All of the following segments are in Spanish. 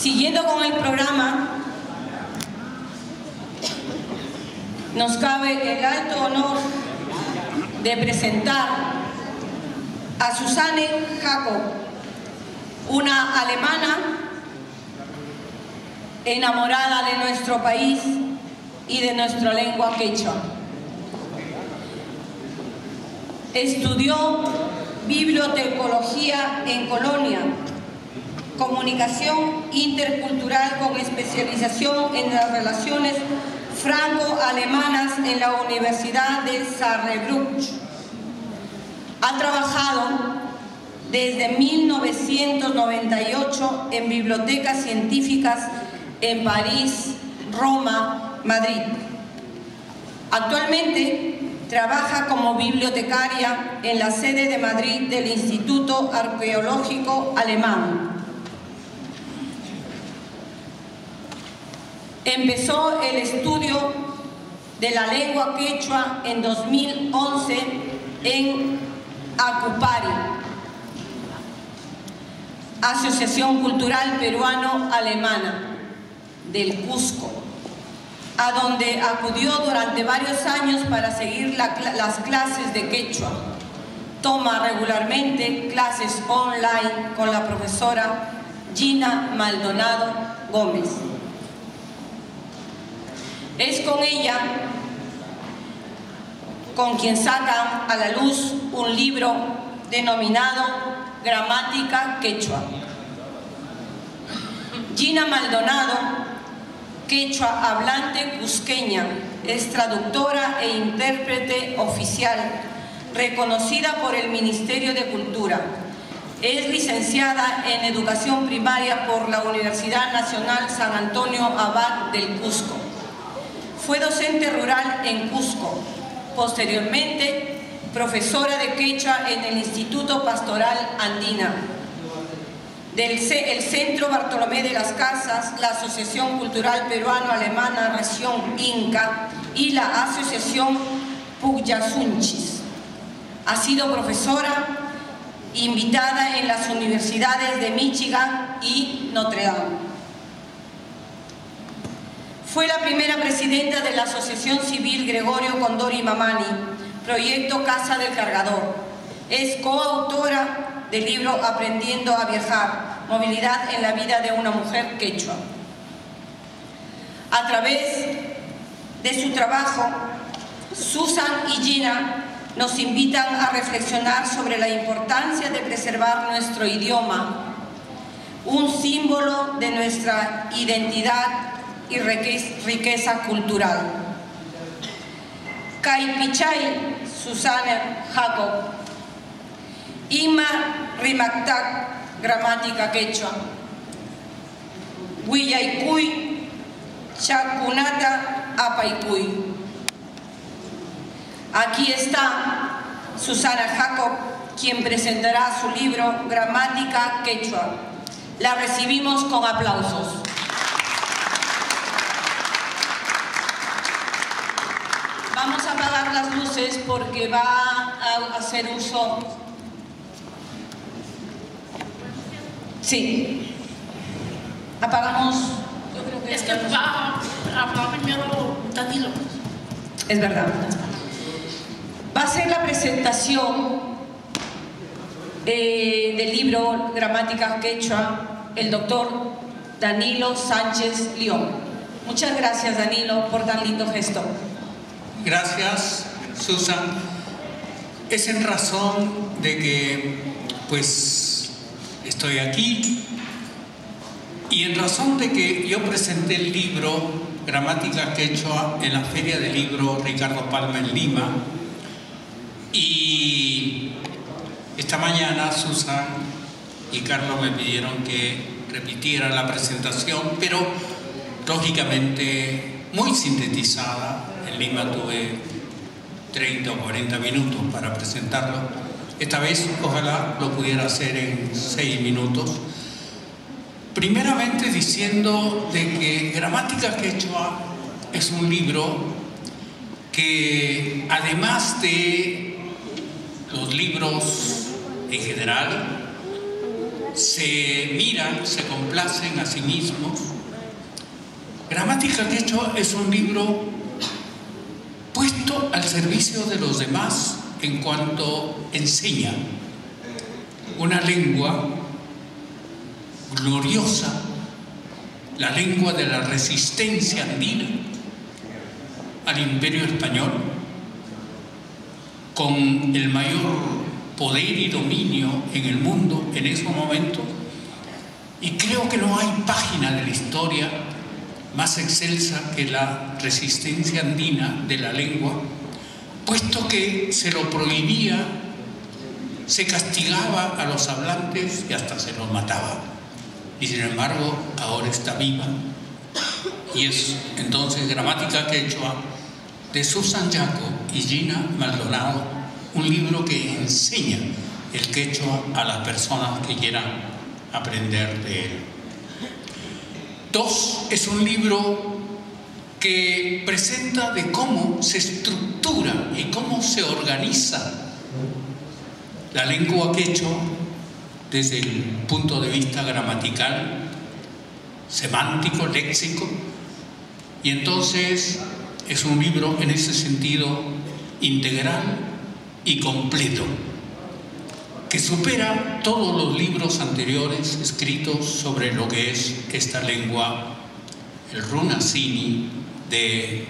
Siguiendo con el programa, nos cabe el alto honor de presentar a Susanne Jacob, una alemana enamorada de nuestro país y de nuestra lengua quechua. Estudió bibliotecología en Colonia, comunicación intercultural con especialización en las relaciones franco-alemanas en la Universidad de Saarbrücken. Ha trabajado desde 1998 en bibliotecas científicas en París, Roma, Madrid. Actualmente trabaja como bibliotecaria en la sede de Madrid del Instituto Arqueológico Alemán. Empezó el estudio de la lengua quechua en 2011 en Acupari, Asociación Cultural Peruano-Alemana del Cusco, a donde acudió durante varios años para seguir las clases de quechua. Toma regularmente clases online con la profesora Gina Maldonado Gómez. Es con ella con quien saca a la luz un libro denominado Gramática Quechua. Gina Maldonado, quechua hablante cusqueña, es traductora e intérprete oficial, reconocida por el Ministerio de Cultura. Es licenciada en Educación Primaria por la Universidad Nacional San Antonio Abad del Cusco. Fue docente rural en Cusco. Posteriormente, profesora de quechua en el Instituto Pastoral Andina, el Centro Bartolomé de las Casas, la Asociación Cultural Peruano-Alemana Región Inca y la Asociación Puyasunchis. Ha sido profesora invitada en las universidades de Michigan y Notre Dame. Fue la primera presidenta de la Asociación Civil Gregorio Condori Mamani, proyecto Casa del Cargador. Es coautora del libro Aprendiendo a Viajar, movilidad en la vida de una mujer quechua. A través de su trabajo, Susan y Gina nos invitan a reflexionar sobre la importancia de preservar nuestro idioma, un símbolo de nuestra identidad y riqueza cultural. Caipichay, Susanne Jacob. Ima Rimaktak, gramática quechua. Huillaycuy, Chacunata, Apaycuy. Aquí está Susanne Jacob, quien presentará su libro Gramática Quechua. La recibimos con aplausos. Vamos a apagar las luces porque va a hacer uso. Sí. Apagamos. Yo creo que es que va a hablar primero Danilo. Es verdad. Va a ser la presentación del libro Gramática Quechua el doctor Danilo Sánchez León. Muchas gracias, Danilo, por tan lindo gesto. Gracias, Susan. Es en razón de que, pues, estoy aquí y en razón de que yo presenté el libro Gramática Quechua en la Feria del Libro Ricardo Palma en Lima, y esta mañana Susan y Carlos me pidieron que repitiera la presentación, pero lógicamente muy sintetizada. En Lima tuve 30 o 40 minutos para presentarlo. Esta vez ojalá lo pudiera hacer en 6 minutos. Primeramente diciendo de que Gramática Quechua es un libro que, además de los libros en general, se miran, se complacen a sí mismos. Gramática Quechua es un libro puesto al servicio de los demás en cuanto enseña una lengua gloriosa, la lengua de la resistencia andina al Imperio Español, con el mayor poder y dominio en el mundo en ese momento. Y creo que no hay página de la historia más excelsa que la resistencia andina de la lengua, puesto que se lo prohibía, se castigaba a los hablantes y hasta se los mataba. Y sin embargo, ahora está viva. Y es entonces Gramática Quechua de Susan Yaco y Gina Maldonado, un libro que enseña el quechua a las personas que quieran aprender de él. 2, es un libro que presenta de cómo se estructura y cómo se organiza la lengua quechua desde el punto de vista gramatical, semántico, léxico, y entonces es un libro en ese sentido integral y completo, que supera todos los libros anteriores escritos sobre lo que es esta lengua, el runasini de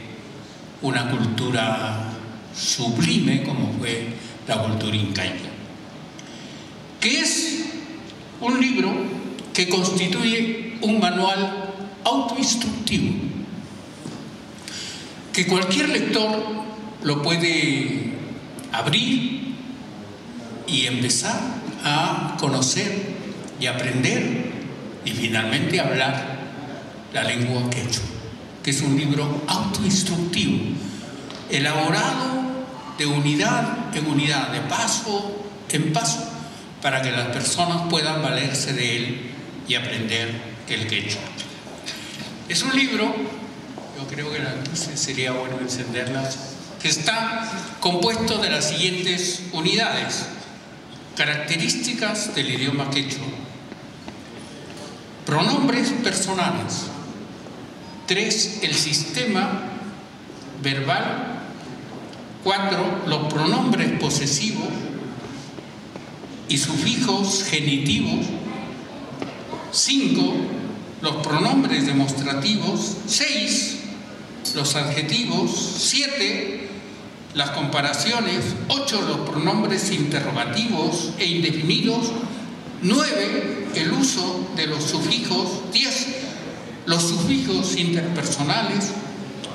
una cultura sublime como fue la cultura incaica, que es un libro que constituye un manual autoinstructivo, que cualquier lector lo puede abrir y empezar a conocer y aprender y finalmente hablar la lengua quechua, que es un libro autoinstructivo, elaborado de unidad en unidad, de paso en paso, para que las personas puedan valerse de él y aprender el quechua. Es un libro, yo creo que sería bueno encenderlas, que está compuesto de las siguientes unidades: características del idioma quechua, pronombres personales, 3, el sistema verbal, 4, los pronombres posesivos y sufijos genitivos, 5, los pronombres demostrativos, 6, los adjetivos, 7, las comparaciones, 8, los pronombres interrogativos e indefinidos, 9, el uso de los sufijos, 10, los sufijos interpersonales,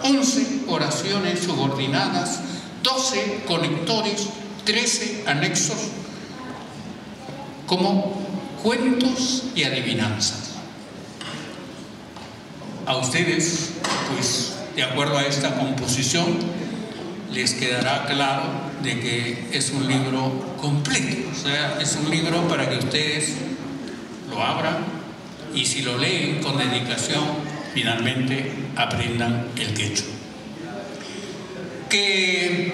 11, oraciones subordinadas, 12, conectores, 13, anexos, como cuentos y adivinanzas. A ustedes, pues, de acuerdo a esta composición, les quedará claro de que es un libro completo, o sea, es un libro para que ustedes lo abran y si lo leen con dedicación, finalmente aprendan el quechua. Que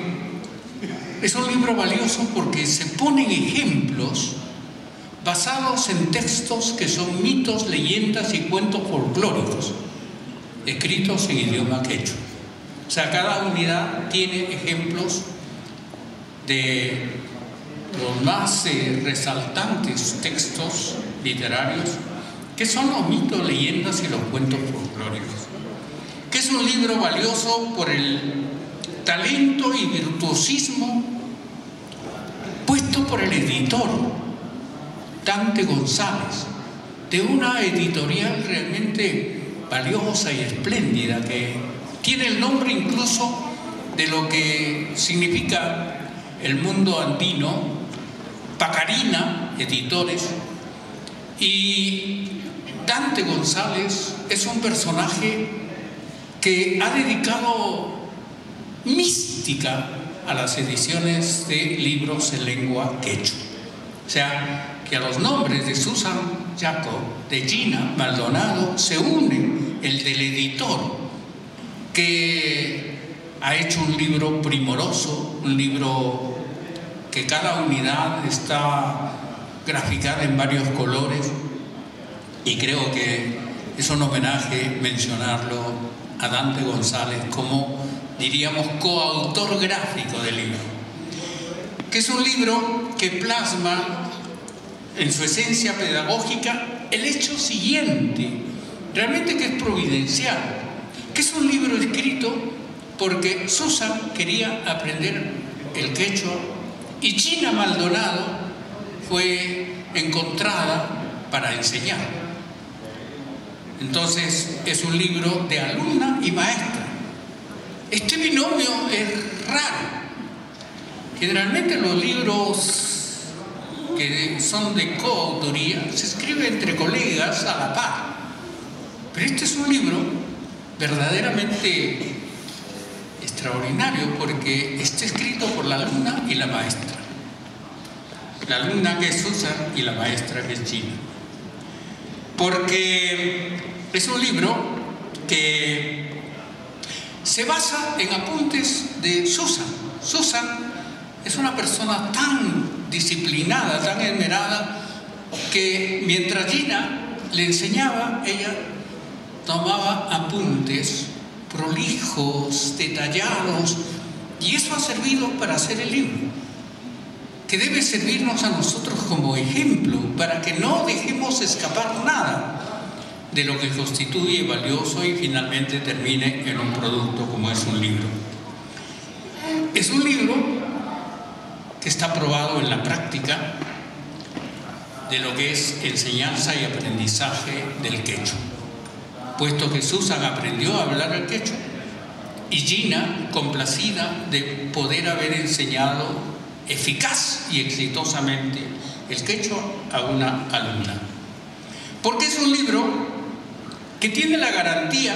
es un libro valioso porque se ponen ejemplos basados en textos que son mitos, leyendas y cuentos folclóricos, escritos en idioma quechua. O sea, cada unidad tiene ejemplos de los más resaltantes textos literarios, que son los mitos, leyendas y los cuentos folclóricos. Que es un libro valioso por el talento y virtuosismo puesto por el editor Dante González, de una editorial realmente valiosa y espléndida, que tiene el nombre incluso de lo que significa el mundo andino, Pacarina Editores. Y Dante González es un personaje que ha dedicado mística a las ediciones de libros en lengua quechua. O sea, que a los nombres de Susan Yaco, de Gina Maldonado, se une el del editor, que ha hecho un libro primoroso, un libro que cada unidad está graficada en varios colores, y creo que es un homenaje mencionarlo a Dante González como, diríamos, coautor gráfico del libro, que es un libro que plasma en su esencia pedagógica el hecho siguiente, realmente que es providencial, que es un libro escrito porque Susan quería aprender el quechua y Gina Maldonado fue encontrada para enseñar. Entonces es un libro de alumna y maestra. Este binomio es raro. Generalmente los libros que son de coautoría se escriben entre colegas a la par. Pero este es un libro verdaderamente extraordinario porque está escrito por la alumna y la maestra. La alumna que es Susan y la maestra que es Gina. Porque es un libro que se basa en apuntes de Susan. Susan es una persona tan disciplinada, tan esmerada, que mientras Gina le enseñaba, ella tomaba apuntes prolijos, detallados, y eso ha servido para hacer el libro, que debe servirnos a nosotros como ejemplo para que no dejemos escapar nada de lo que constituye valioso y finalmente termine en un producto como es un libro. Es un libro que está probado en la práctica de lo que es enseñanza y aprendizaje del quechua, puesto que Susan aprendió a hablar el quechua y Gina complacida de poder haber enseñado eficaz y exitosamente el quechua a una alumna. Porque es un libro que tiene la garantía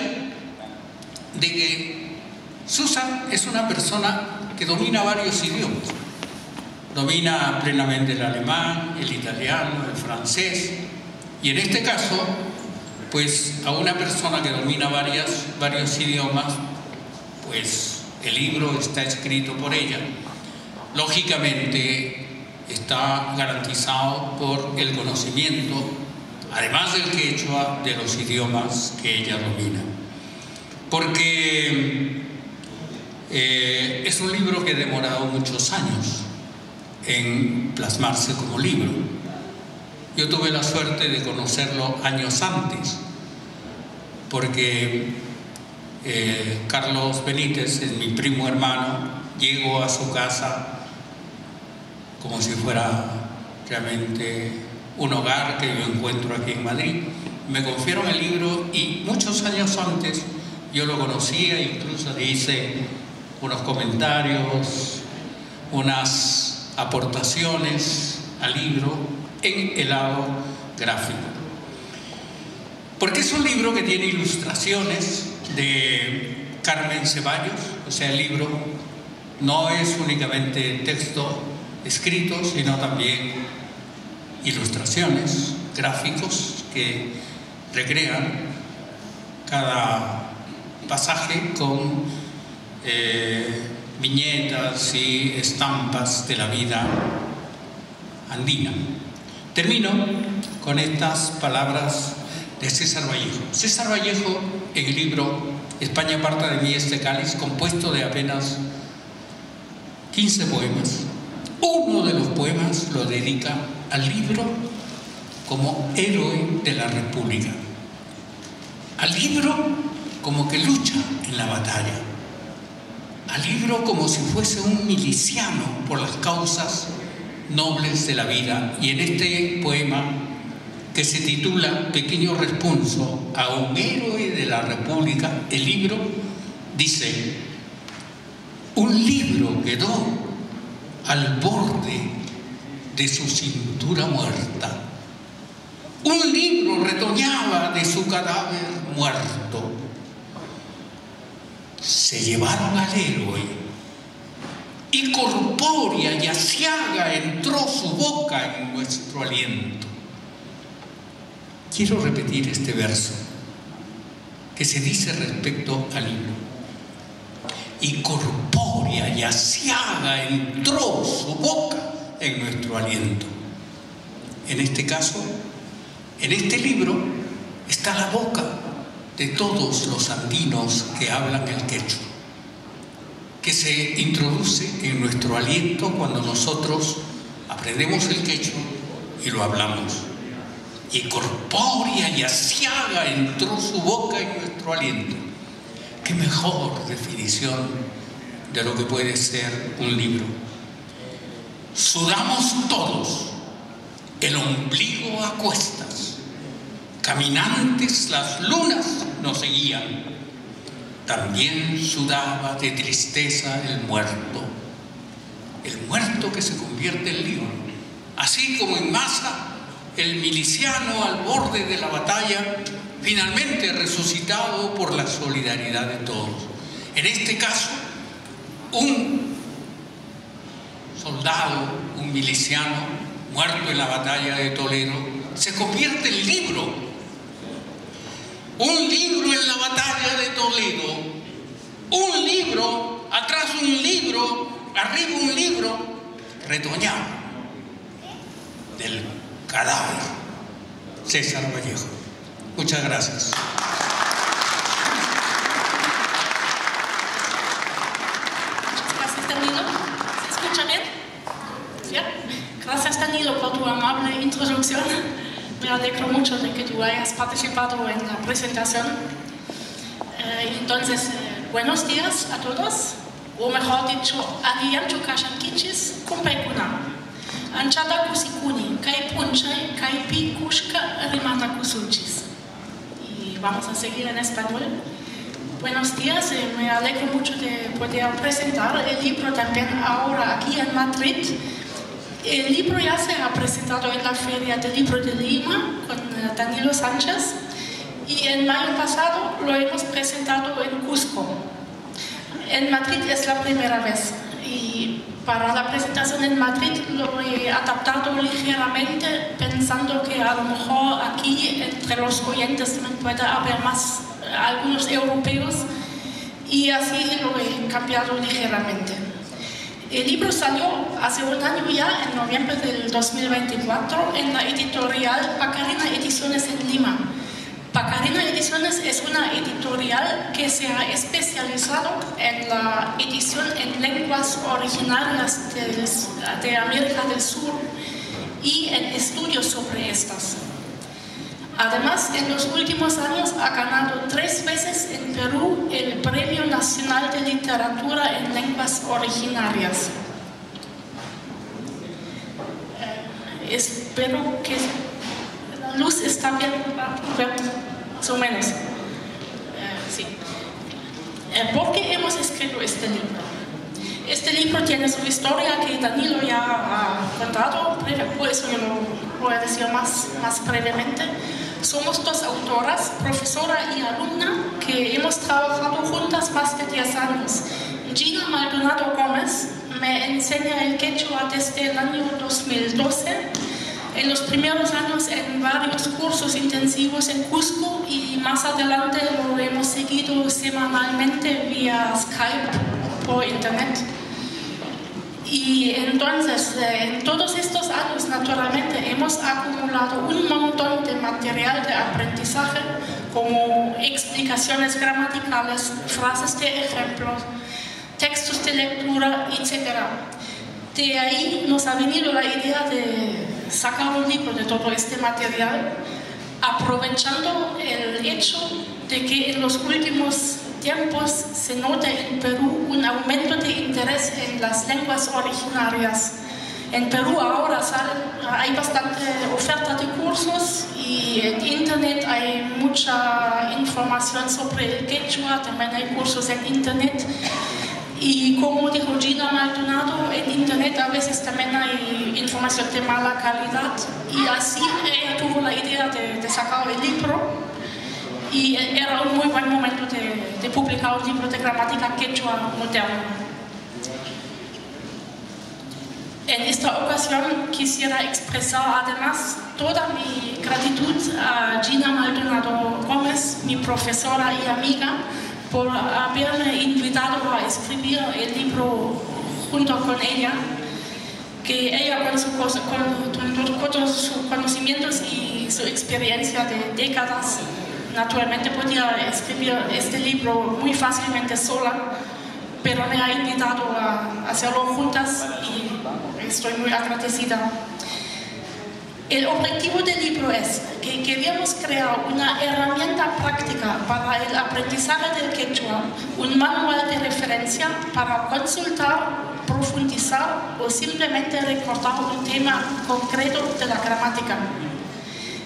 de que Susan es una persona que domina varios idiomas. Domina plenamente el alemán, el italiano, el francés, y en este caso, pues a una persona que domina varios idiomas, pues el libro está escrito por ella. Lógicamente está garantizado por el conocimiento, además del quechua, de los idiomas que ella domina. Porque es un libro que ha demorado muchos años en plasmarse como libro. Yo tuve la suerte de conocerlo años antes, porque Carlos Benítez es mi primo hermano, llego a su casa como si fuera realmente un hogar que yo encuentro aquí en Madrid. Me confiaron el libro y muchos años antes yo lo conocía, incluso le hice unos comentarios, unas aportaciones al libro en el lado gráfico. Porque es un libro que tiene ilustraciones de Carmen Ceballos, o sea, el libro no es únicamente texto escrito, sino también ilustraciones, gráficos que recrean cada pasaje con viñetas y estampas de la vida andina. Termino con estas palabras de César Vallejo. César Vallejo, en el libro España aparta de mí este cáliz, compuesto de apenas 15 poemas. Uno de los poemas lo dedica al libro como héroe de la República, al libro como que lucha en la batalla, al libro como si fuese un miliciano por las causas nobles de la vida. Y en este poema, que se titula Pequeño responso a un héroe de la República, el libro dice: un libro quedó al borde de su cintura muerta, un libro retoñaba de su cadáver muerto. Se llevaron al héroe y corpórea y aciaga entró su boca en nuestro aliento. Quiero repetir este verso que se dice respecto al libro. Y corpórea y aciaga entró su boca en nuestro aliento. en este caso, en este libro, está la boca de todos los andinos que hablan el quechua, que se introduce en nuestro aliento cuando nosotros aprendemos el quechua y lo hablamos. Y corpórea y asiaga entró su boca en nuestro aliento. Qué mejor definición de lo que puede ser un libro. Sudamos todos, el ombligo a cuestas, caminantes las lunas nos seguían. También sudaba de tristeza el muerto que se convierte en libro. Así como en masa, el miliciano al borde de la batalla, finalmente resucitado por la solidaridad de todos. En este caso, un soldado, un miliciano, muerto en la batalla de Toledo, se convierte en libro. Un libro en la batalla de Toledo, un libro, atrás un libro, arriba un libro, retoñado del cadáver. César Vallejo. Muchas gracias. Gracias, Danilo. ¿Se escucha bien? ¿Sí? Gracias, Danilo, por tu amable introducción. Me alegro mucho de que tú hayas participado en la presentación. Entonces, buenos días a todos, o mejor dicho, aliancho kashankichis kumpaikuna. Anchata kusikuni, kai punchay, kai pikushka rimata kusuchis. Y vamos a seguir en español. Buenos días, me alegro mucho de poder presentar el libro también ahora aquí en Madrid. El libro ya se ha presentado en la Feria del Libro de Lima con Danilo Sánchez y en mayo pasado lo hemos presentado en Cusco. En Madrid es la primera vez y para la presentación en Madrid lo he adaptado ligeramente pensando que a lo mejor aquí entre los oyentes puede haber más algunos europeos y así lo he cambiado ligeramente. El libro salió hace un año ya, en noviembre del 2024, en la editorial Pacarina Ediciones en Lima. Pacarina Ediciones es una editorial que se ha especializado en la edición en lenguas originarias de América del Sur y en estudios sobre estas. Además, en los últimos años ha ganado 3 veces en Perú el Premio Nacional de Literatura en Lenguas Originarias. Espero que la luz está bien, más o menos. Sí. ¿Por qué hemos escrito este libro? Este libro tiene su historia que Danilo ya ha contado, por eso yo lo voy a decir más brevemente. Somos 2 autoras, profesora y alumna, que hemos trabajado juntas más de 10 años. Gina Maldonado Gómez me enseña el quechua desde el año 2012, en los primeros años en varios cursos intensivos en Cusco y más adelante lo hemos seguido semanalmente vía Skype por internet. Y entonces, en todos estos años, naturalmente, hemos acumulado un montón de material de aprendizaje, como explicaciones gramaticales, frases de ejemplos, textos de lectura, etc. De ahí nos ha venido la idea de sacar un libro de todo este material, aprovechando el hecho de que en los últimos tiempos se nota en Perú un aumento de interés en las lenguas originarias. En Perú ahora hay bastante oferta de cursos y en internet hay mucha información sobre el quechua, también hay cursos en internet. Y como dijo Gina Maldonado, en internet a veces también hay información de mala calidad y así ella tuvo la idea de sacar el libro. Y era un muy buen momento de publicar un libro de gramática quechua moderna. En esta ocasión quisiera expresar además toda mi gratitud a Gina Maldonado Gómez, mi profesora y amiga, por haberme invitado a escribir el libro junto con ella. que ella con sus conocimientos y su experiencia de décadas naturalmente podía escribir este libro muy fácilmente sola, pero me ha invitado a hacerlo juntas y estoy muy agradecida. El objetivo del libro es que queríamos crear una herramienta práctica para el aprendizaje del quechua, un manual de referencia para consultar, profundizar o simplemente recordar un tema concreto de la gramática.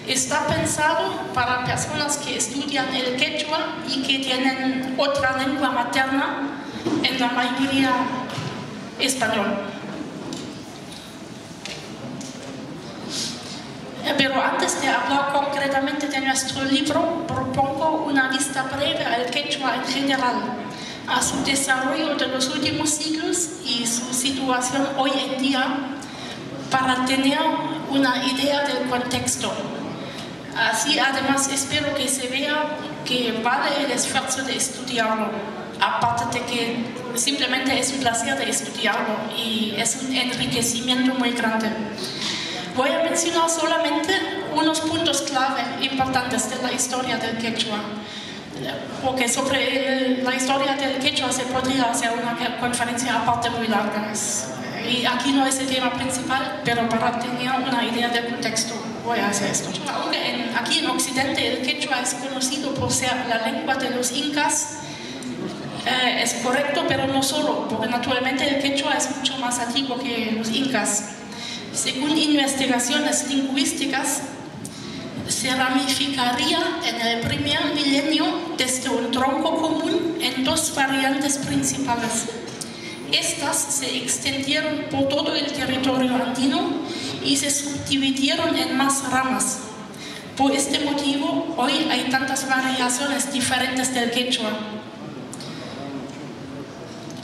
Está pensado para personas que estudian el quechua y que tienen otra lengua materna, en la mayoría español. Pero antes de hablar concretamente de nuestro libro, propongo una vista breve al quechua en general, a su desarrollo de los últimos siglos y su situación hoy en día, para tener una idea del contexto. Así, además, espero que se vea que vale el esfuerzo de estudiarlo, aparte de que simplemente es un placer de estudiarlo y es un enriquecimiento muy grande. Voy a mencionar solamente unos puntos clave importantes de la historia del quechua, porque sobre la historia del quechua se podría hacer una conferencia aparte muy larga. Y aquí no es el tema principal, pero para tener una idea del contexto voy a hacer esto. Aunque aquí en Occidente el quechua es conocido por ser la lengua de los incas, es correcto, pero no solo, porque naturalmente el quechua es mucho más antiguo que los incas. Según investigaciones lingüísticas, se ramificaría en el primer milenio desde un tronco común en dos variantes principales. Estas se extendieron por todo el territorio andino y se subdividieron en más ramas. Por este motivo, hoy hay tantas variaciones diferentes del quechua.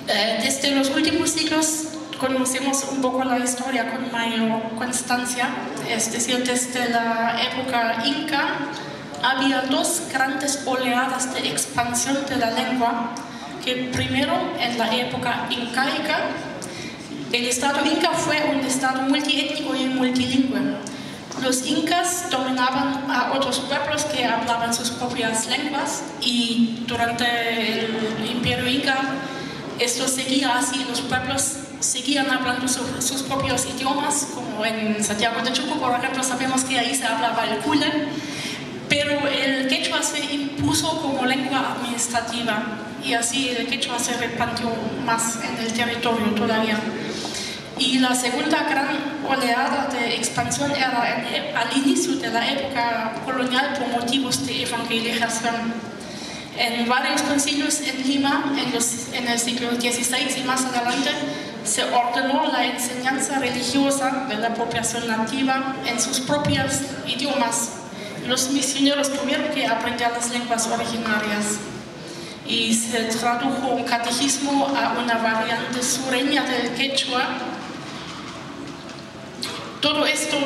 Desde los últimos siglos conocemos un poco la historia con mayor constancia, es decir, desde la época inca había dos grandes oleadas de expansión de la lengua, que primero en la época incaica, el estado inca fue un estado multiétnico y multilingüe. Los incas dominaban a otros pueblos que hablaban sus propias lenguas y durante el imperio inca esto seguía así, los pueblos seguían hablando sus propios idiomas, como en Santiago de Chuco, por ejemplo, sabemos que ahí se hablaba el culen, pero el quechua se impuso como lengua administrativa y así el quechua se repartió más en el territorio todavía. Y la segunda gran oleada de expansión era al inicio de la época colonial por motivos de evangelización. En varios concilios en Lima, en el siglo XVI y más adelante, se ordenó la enseñanza religiosa de la población nativa en sus propios idiomas. Los misioneros tuvieron que aprender las lenguas originarias y se tradujo un catecismo a una variante sureña del quechua. Todo esto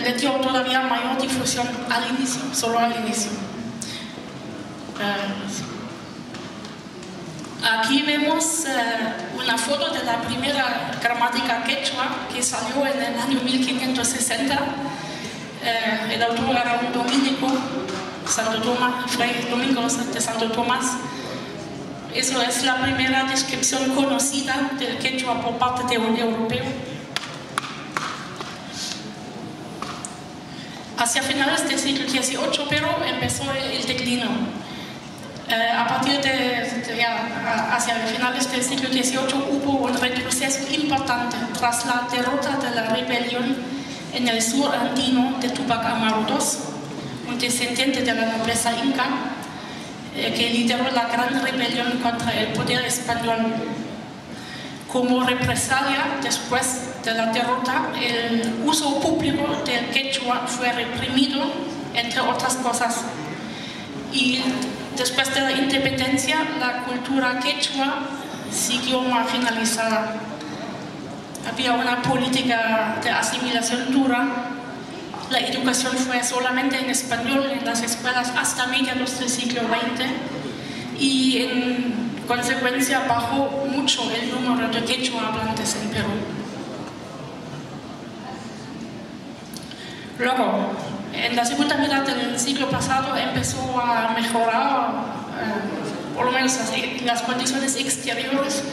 le dio todavía mayor difusión al inicio, solo al inicio. Aquí vemos una foto de la primera gramática quechua que salió en el año 1560. El autor era un dominico, Santo Tomás, Fray Domingo de Santo Tomás. Eso es la primera descripción conocida del quechua por parte de un europeo. Hacia finales del siglo XVIII, pero empezó el declino. A partir hacia finales del siglo XVIII hubo un retroceso importante tras la derrota de la rebelión en el sur andino de Tupac Amaru II, un descendiente de la nobleza inca, que lideró la gran rebelión contra el poder español. Como represalia, después de la derrota, el uso público del quechua fue reprimido, entre otras cosas. Y después de la independencia, la cultura quechua siguió marginalizada. Había una política de asimilación dura. La educación fue solamente en español en las escuelas hasta mediados del siglo XX y en consecuencia bajó mucho el número de quechua hablantes en Perú. Luego, en la segunda mitad del siglo pasado empezó a mejorar, por lo menos las condiciones exteriores.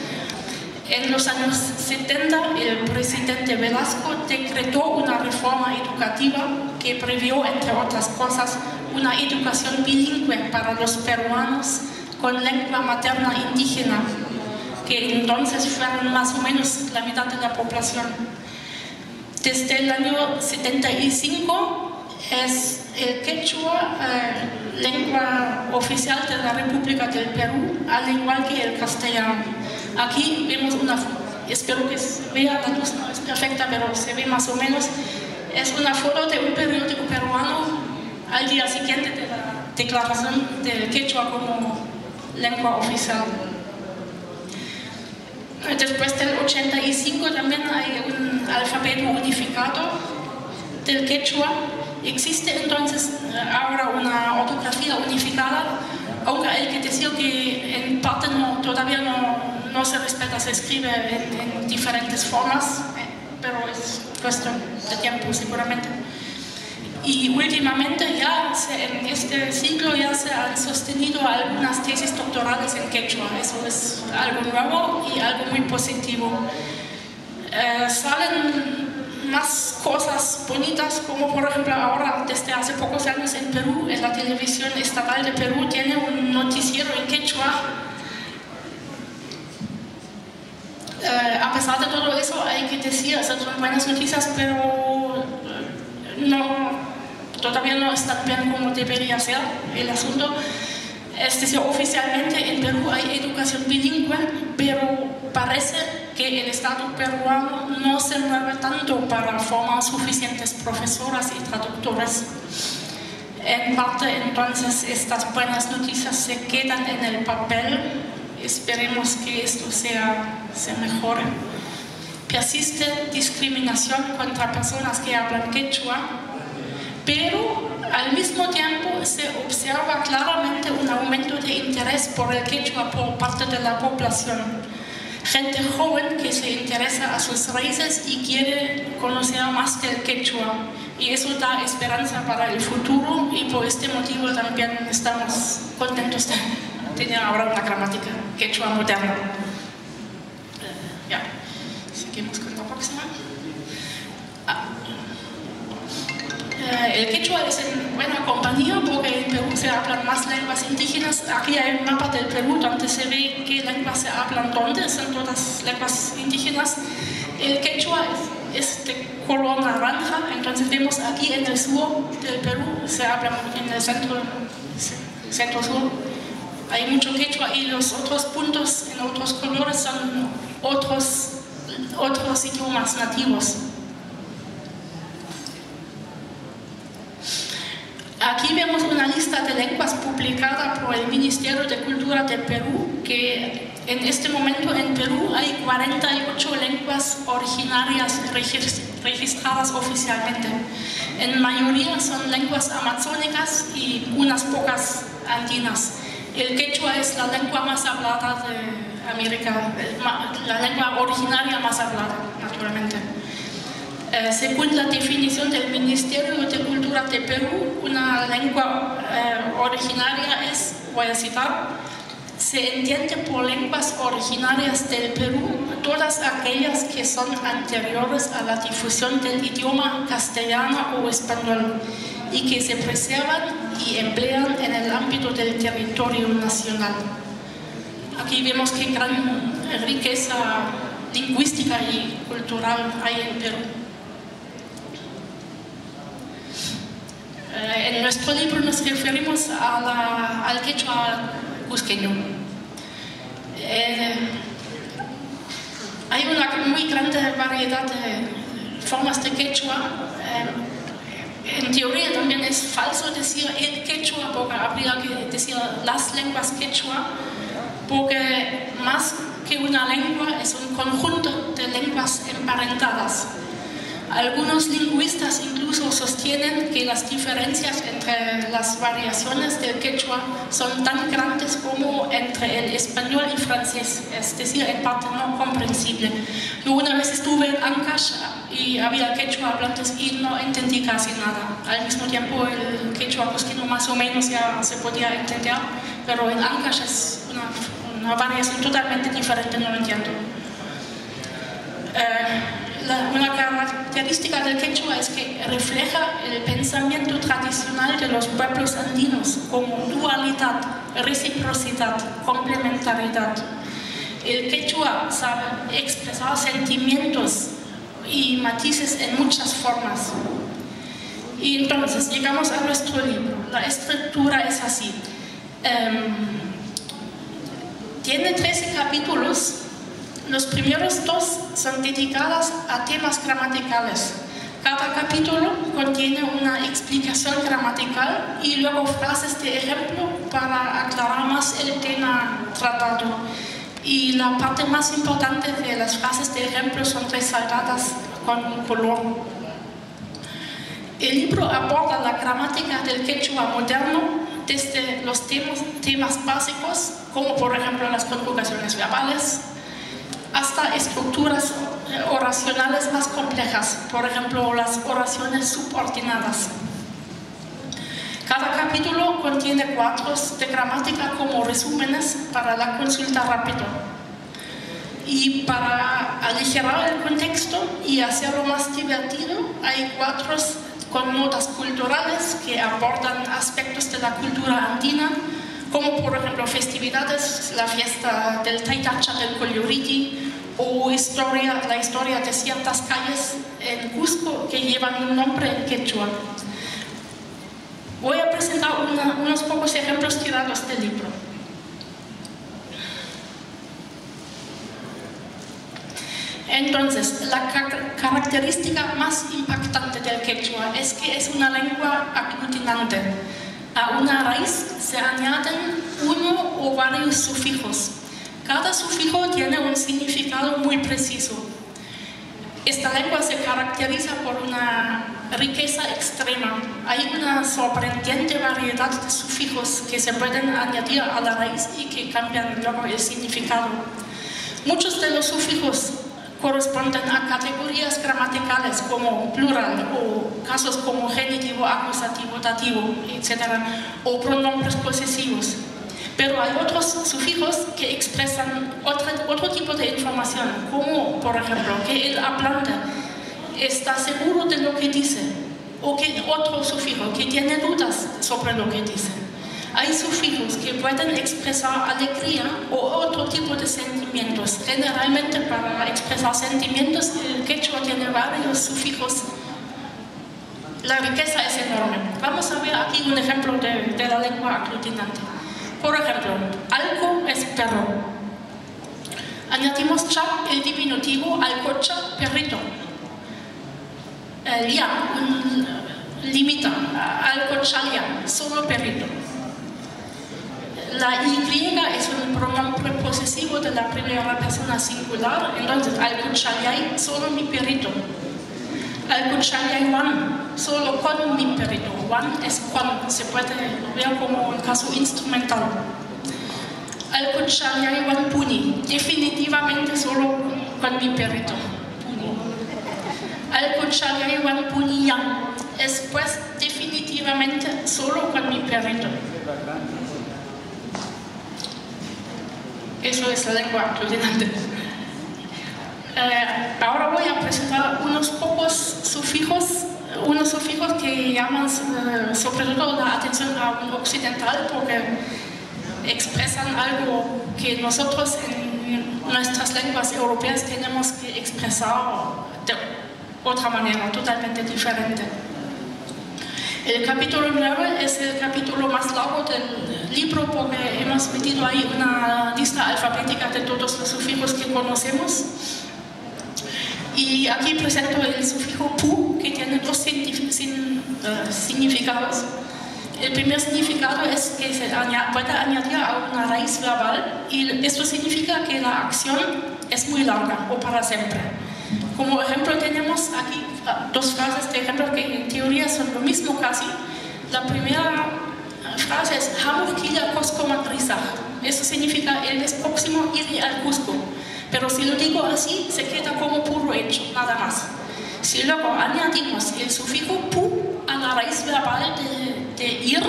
En los años 70, el presidente Velasco decretó una reforma educativa que previó, entre otras cosas, una educación bilingüe para los peruanos con lengua materna indígena, que entonces fueron más o menos la mitad de la población. Desde el año 75 es el quechua lengua oficial de la República del Perú, al igual que el castellano. Aquí vemos una foto, espero que se vea, la luz no es perfecta, pero se ve más o menos. Es una foto de un periódico peruano al día siguiente de la declaración del quechua como lengua oficial. Después del 85 también hay un alfabeto unificado del quechua. Existe entonces ahora una ortografía unificada, aunque hay que decir que en parte todavía no se respeta, se escribe en diferentes formas, pero es cuestión de tiempo seguramente. Y últimamente en este siglo ya se han sostenido algunas tesis doctorales en quechua. Eso es algo nuevo y algo muy positivo. Salen más cosas bonitas, como por ejemplo ahora, desde hace pocos años en Perú, en la televisión estatal de Perú tiene un noticiero en quechua. A pesar de todo eso, hay que decir, son buenas noticias, pero todavía no es tan bien como debería ser el asunto. Es decir, oficialmente en Perú hay educación bilingüe, pero parece que el Estado peruano no se mueve tanto para formar suficientes profesoras y traductores. En parte, entonces, estas buenas noticias se quedan en el papel. Esperemos que esto se mejore. Persiste discriminación contra personas que hablan quechua, pero al mismo tiempo se observa claramente un aumento de interés por el quechua por parte de la población. Gente joven que se interesa a sus raíces y quiere conocer más del quechua. Y eso da esperanza para el futuro y por este motivo también estamos contentos de tener ahora una gramática quechua moderna. Seguimos con la próxima. El quechua es en buena compañía porque en Perú se hablan más lenguas indígenas. Aquí hay un mapa del Perú donde se ve qué lenguas se hablan dónde, son todas lenguas indígenas. El quechua es de color naranja, entonces vemos aquí en el sur del Perú, se habla en el centro-sur. Hay mucho quechua y los otros puntos en otros colores son otros idiomas nativos. Aquí vemos una lista de lenguas publicada por el Ministerio de Cultura de Perú, que en este momento en Perú hay 48 lenguas originarias registradas oficialmente. En mayoría son lenguas amazónicas y unas pocas andinas. El quechua es la lengua más hablada de América, la lengua originaria más hablada, naturalmente. Según la definición del Ministerio de Cultura de Perú, una lengua originaria es, voy a citar, se entiende por lenguas originarias del Perú todas aquellas que son anteriores a la difusión del idioma castellano o español y que se preservan y emplean en el ámbito del territorio nacional. Aquí vemos qué gran riqueza lingüística y cultural hay en Perú. En nuestro libro nos referimos al quechua cusqueño. Hay una muy grande variedad de formas de quechua. En teoría también es falso decir el quechua, porque habría que decir las lenguas quechua, porque más que una lengua es un conjunto de lenguas emparentadas. Algunos lingüistas incluso sostienen que las diferencias entre las variaciones del quechua son tan grandes como entre el español y francés, es decir, en parte no comprensible. Yo una vez estuve en Ancash y había quechua hablantes y no entendí casi nada. Al mismo tiempo el quechua cusqueño más o menos ya se podía entender, pero en Ancash es una variación totalmente diferente, no lo entiendo. Una característica del quechua es que refleja el pensamiento tradicional de los pueblos andinos como dualidad, reciprocidad, complementariedad. El quechua sabe expresar sentimientos y matices en muchas formas. Y entonces llegamos a nuestro libro. La estructura es así. Tiene 13 capítulos. Los primeros 2 son dedicados a temas gramaticales. Cada capítulo contiene una explicación gramatical y luego frases de ejemplo para aclarar más el tema tratado. Y la parte más importante de las frases de ejemplo son resaltadas con color. El libro aborda la gramática del quechua moderno desde los temas básicos, como por ejemplo las conjugaciones verbales, hasta estructuras oracionales más complejas, por ejemplo las oraciones subordinadas. Cada capítulo contiene cuadros de gramática como resúmenes para la consulta rápida. Y para aligerar el contexto y hacerlo más divertido, hay cuadros con notas culturales que abordan aspectos de la cultura andina, como por ejemplo festividades, la fiesta del Taitacha del Colluriti, o la historia de ciertas calles en Cusco que llevan un nombre en quechua. Voy a presentar unos pocos ejemplos tirados del libro. Entonces, la característica más impactante del quechua es que es una lengua aglutinante. A una raíz se añaden uno o varios sufijos. Cada sufijo tiene un significado muy preciso. Esta lengua se caracteriza por una riqueza extrema. Hay una sorprendente variedad de sufijos que se pueden añadir a la raíz y que cambian luego el significado. Muchos de los sufijos corresponden a categorías gramaticales como plural o casos como genitivo, acusativo, dativo, etc. o pronombres posesivos. Pero hay otros sufijos que expresan otro tipo de información, como por ejemplo que el hablante está seguro de lo que dice, o que otro sufijo que tiene dudas sobre lo que dice. Hay sufijos que pueden expresar alegría o otro tipo de sentimientos. Generalmente para expresar sentimientos el quechua tiene varios sufijos. La riqueza es enorme. Vamos a ver aquí un ejemplo de la lengua aglutinante. Por ejemplo, alco es perro. Añadimos cha, el diminutivo, alcocha, perrito. Lia, limita, alcochalia, solo perrito. La Y es un pronombre posesivo de la primera persona singular, entonces alcochaliai, solo mi perrito. Alcochaliai wan, solo con mi perrito. Wan es con, se puede ver como un caso instrumental. Alcochaliai wan puni, definitivamente solo con mi perrito. Puni. Alcochaliai wan puni yang, es pues definitivamente solo con mi perrito. Eso es la lengua aglutinante. Ahora voy a presentar unos pocos sufijos que llaman sobre todo la atención a un occidental porque expresan algo que nosotros en nuestras lenguas europeas tenemos que expresar de otra manera, totalmente diferente. El capítulo 9 es el capítulo más largo del libro porque hemos metido ahí una lista alfabética de todos los sufijos que conocemos. Y aquí presento el sufijo pu, que tiene dos significados. El primer significado es que se puede añadir a una raíz verbal y esto significa que la acción es muy larga o para siempre. Como ejemplo tenemos aquí dos frases de ejemplo que en teoría son lo mismo casi. La primera frase es Hamurquilla Cusco Matrizaj. Eso significa el mes próximo iré al Cusco. Pero si lo digo así, se queda como puro hecho, nada más. Si luego añadimos el sufijo pu a la raíz verbal de ir,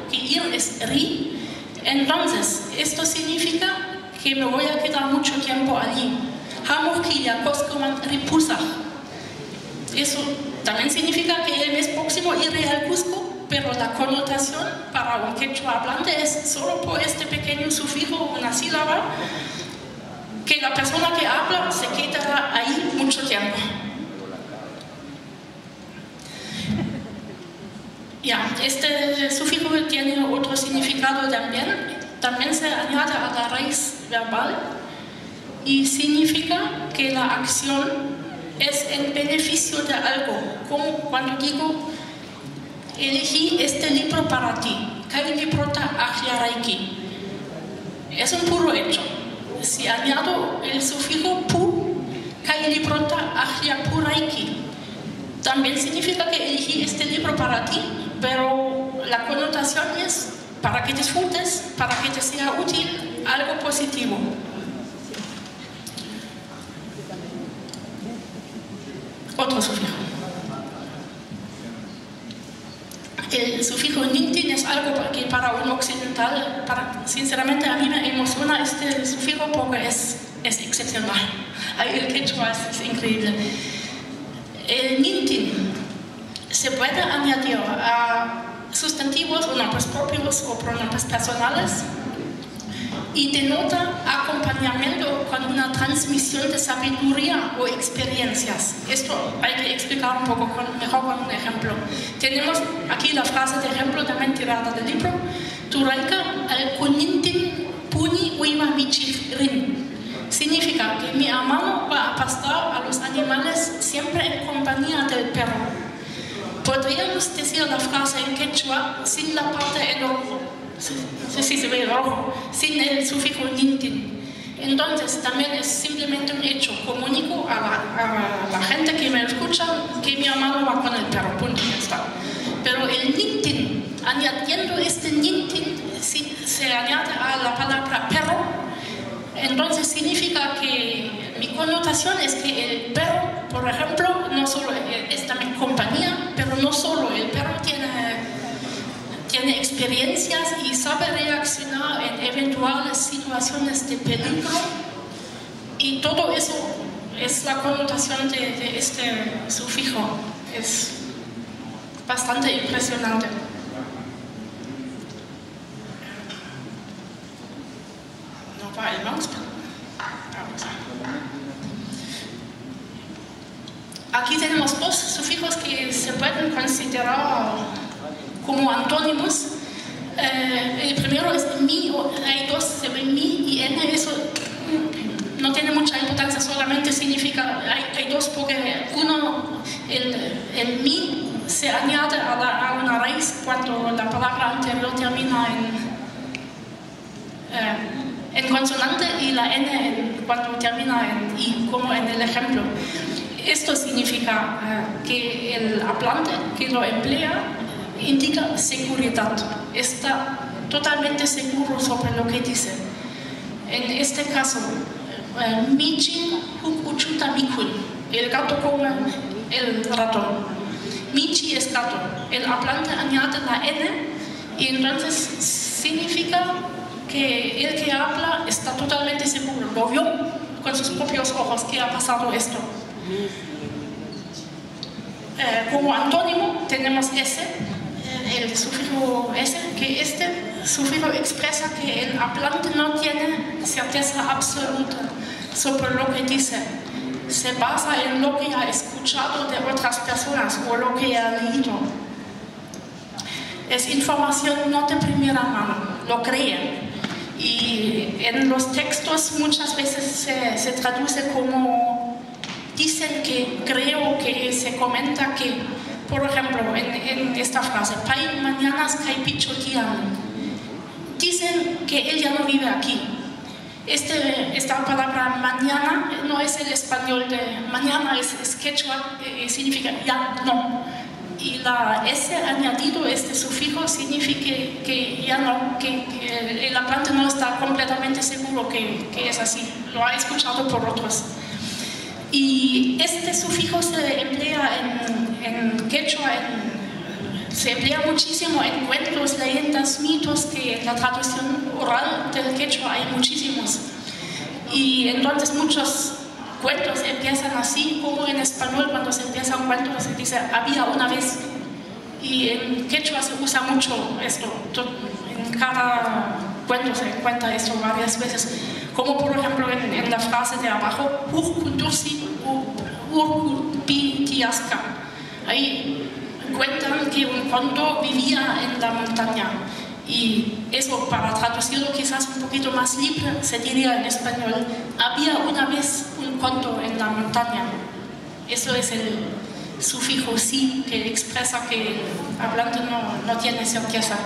que ir es ri, entonces esto significa que me voy a quedar mucho tiempo allí. Hamurquilla, Coscoman, Ripusa. Eso también significa que el mes próximo iré al Cusco, pero la connotación para un quechua hablante es solo por este pequeño sufijo, una sílaba, que la persona que habla se quedará ahí mucho tiempo. Ya, este sufijo tiene otro significado también se añade a la raíz verbal y significa que la acción es en beneficio de algo, como cuando digo, elegí este libro para ti, es un puro hecho. Si añado el sufijo pu, también significa que elegí este libro para ti, pero la connotación es para que disfrutes, para que te sea útil, algo positivo. Otro sufijo. El sufijo nintin es algo que para un occidental, sinceramente a mí me emociona este sufijo porque es excepcional. El quechua es increíble. El nintin se puede añadir a sustantivos o nombres propios o pronombres personales y denota acompañamiento con una transmisión de sabiduría o experiencias. Esto hay que explicar un poco mejor con un ejemplo. Tenemos aquí la frase de ejemplo también tirada del libro. Turaika al kunintin puni uima michifrin. Significa que mi hermano va a pastar a los animales siempre en compañía del perro. Podríamos decir la frase en quechua sin la parte en rojo. Sí, se ve rojo, sin el sufijo nintin. Entonces también es simplemente un hecho. Comunico a la gente que me escucha que mi hermano va con el perro, punto, ya está. Pero el nintin, añadiendo este nintin, se añade a la palabra perro. Entonces significa que mi connotación es que el perro, por ejemplo, no solo es también compañía, pero no solo, el perro tiene experiencias y sabe reaccionar en eventuales situaciones de peligro, y todo eso es la connotación de este sufijo. Es bastante impresionante. No va el mouse. Aquí tenemos dos sufijos que se pueden considerar como antónimos. El primero es mi, hay dos, se ve mi y n, eso no tiene mucha importancia, solamente significa, hay dos porque uno, el mi se añade a una raíz cuando la palabra anterior termina en consonante y la n cuando termina en i, como en el ejemplo. Esto significa que el hablante que lo emplea indica seguridad, está totalmente seguro sobre lo que dice. En este caso, Michin hukuchuta mikun, el gato come el ratón. Michi es gato, el hablante añade la n y entonces significa que el que habla está totalmente seguro, lo vio con sus propios ojos que ha pasado esto. Como antónimo tenemos S, el sufijo S, que este sufijo expresa que el hablante no tiene certeza absoluta sobre lo que dice. Se basa en lo que ha escuchado de otras personas o lo que ha leído. Es información no de primera mano, lo cree. Y en los textos muchas veces se traduce como dicen que, creo que, se comenta que, por ejemplo, en esta frase, Pai mañanas caipichotian, dicen que él ya no vive aquí. Esta palabra mañana no es el español de mañana, es quechua, significa ya no. Y la S añadido, este sufijo, significa que ya no, que el hablante no está completamente seguro que es así, lo ha escuchado por otros. Y este sufijo se emplea en quechua, se emplea muchísimo en cuentos, leyendas, mitos, que en la traducción oral del quechua hay muchísimos. Y entonces muchos cuentos empiezan así, como en español cuando se empieza un cuento se dice había una vez. Y en quechua se usa mucho esto, en cada cuento se encuentra esto varias veces, como por ejemplo en la frase de abajo, ahí cuentan que un cóndor vivía en la montaña. Y eso, para traducirlo quizás un poquito más libre, se diría en español, había una vez un cóndor en la montaña. Eso es el sufijo sí, que expresa que el hablante no tiene certeza.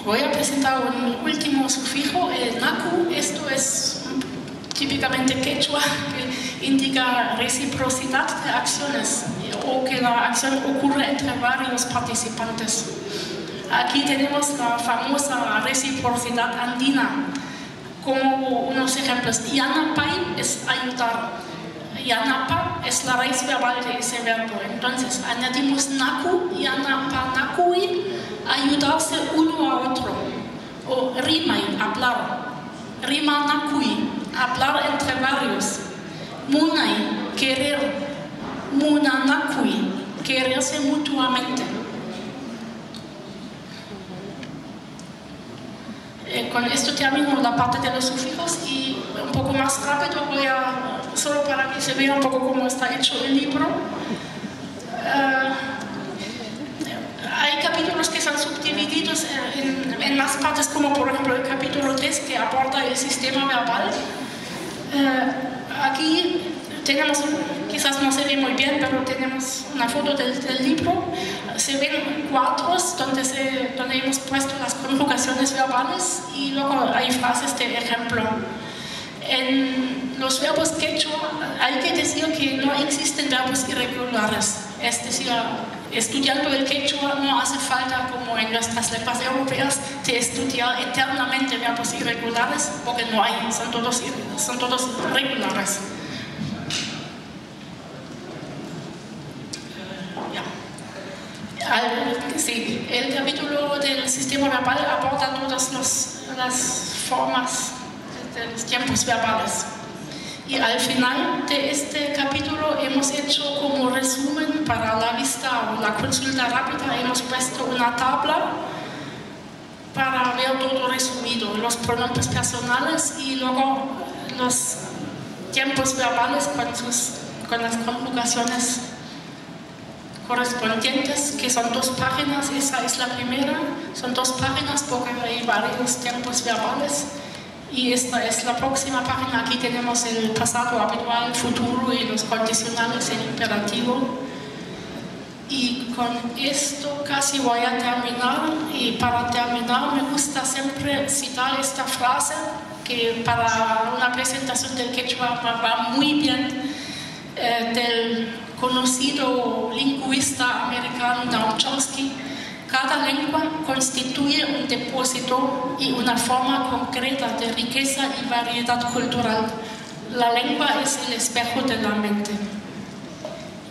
Voy a presentar un último sufijo, el naku. Esto es típicamente quechua, que indica reciprocidad de acciones o que la acción ocurre entre varios participantes. Aquí tenemos la famosa reciprocidad andina, como unos ejemplos. Yanapay es ayudar, yanapa es la raíz verbal de ese verbo. Entonces añadimos naku, yanapa nakui, ayudarse uno a otro. O rimay, hablar, rima nakui, hablar entre varios. Munay, querer. Muna nakui, quererse mutuamente. Con esto termino la parte de los sufijos y un poco más rápido solo para que se vea un poco cómo está hecho el libro. Hay capítulos que son subdivididos en más partes, como por ejemplo el capítulo 3 que aborda el sistema verbal. Aquí tenemos, quizás no se ve muy bien, pero tenemos una foto del libro. Se ven cuadros donde hemos puesto las conjugaciones verbales y luego hay frases de ejemplo. En los verbos quechua hay que decir que no existen verbos irregulares. Es decir, estudiando el quechua no hace falta, como en nuestras lenguas europeas, de estudiar eternamente verbos irregulares, porque no hay, son todos regulares. Sí, el capítulo del sistema verbal aborda todas las formas de los tiempos verbales. Y al final de este capítulo hemos hecho como resumen para la vista o la consulta rápida, hemos puesto una tabla para ver todo resumido, los pronombres personales y luego los tiempos verbales con las conjugaciones correspondientes, que son 2 páginas. Esa es la primera, son 2 páginas porque hay varios tiempos verbales. Y esta es la próxima página. Aquí tenemos el pasado habitual, futuro y los condicionales en imperativo. Y con esto casi voy a terminar. Y para terminar me gusta siempre citar esta frase que para una presentación del quechua va muy bien, del conocido lingüista americano Noam Chomsky. Cada lengua constituye un depósito y una forma concreta de riqueza y variedad cultural. La lengua es el espejo de la mente.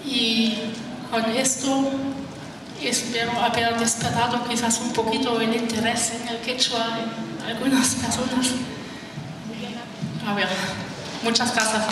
Y con esto espero haber despertado quizás un poquito el interés en el quechua en algunas personas. A ver, muchas gracias.